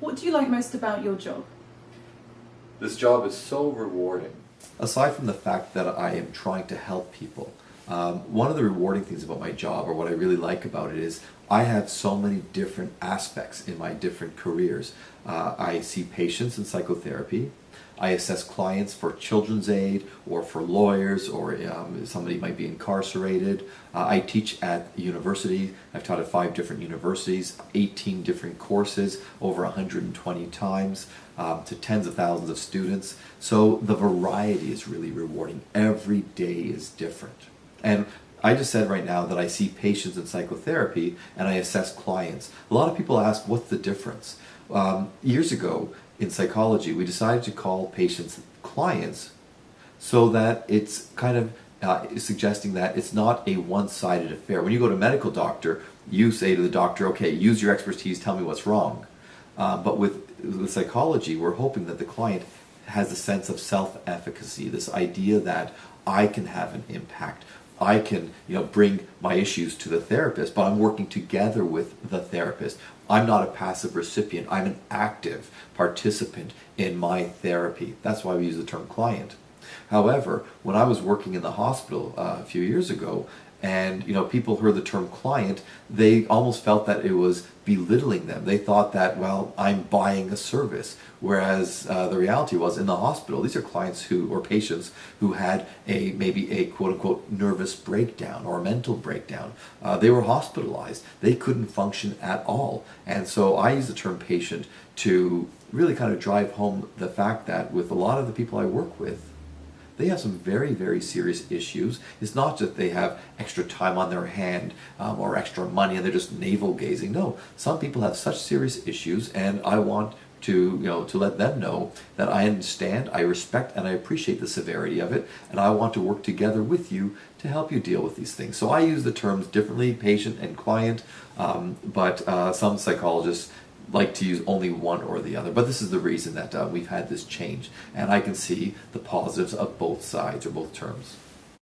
What do you like most about your job? This job is so rewarding. Aside from the fact that I am trying to help people, one of the rewarding things about my job, or what I really like about it, is I have so many different aspects in my different careers. I see patients in psychotherapy. I assess clients for children's aid or for lawyers, or somebody might be incarcerated. I teach at university. I've taught at 5 different universities, 18 different courses, over 120 times, to tens of thousands of students. So the variety is really rewarding. Every day is different. And I just said right now that I see patients in psychotherapy and I assess clients. A lot of people ask, what's the difference? Years ago, in psychology, we decided to call patients clients so that it's kind of suggesting that it's not a one-sided affair. When you go to a medical doctor, you say to the doctor, okay, use your expertise, tell me what's wrong. But with psychology, we're hoping that the client has a sense of self-efficacy, this idea that I can have an impact. I can, bring my issues to the therapist, but I'm working together with the therapist. I'm not a passive recipient. I'm an active participant in my therapy. That's why we use the term client. However, when I was working in the hospital a few years ago, and people heard the term client, they almost felt that it was belittling them. They thought that, well, I'm buying a service. Whereas the reality was, in the hospital, these are clients or patients who had maybe a quote-unquote nervous breakdown or a mental breakdown. They were hospitalized. They couldn't function at all. And so I use the term patient to really kind of drive home the fact that with a lot of the people I work with, they have some very, very serious issues. It's not that they have extra time on their hand or extra money and they're just navel gazing. No, some people have such serious issues, and I want to let them know that I understand, I respect, and I appreciate the severity of it, and I want to work together with you to help you deal with these things. So I use the terms differently, patient and client, but some psychologists like to use only one or the other. But this is the reason that we've had this change, and I can see the positives of both sides or both terms.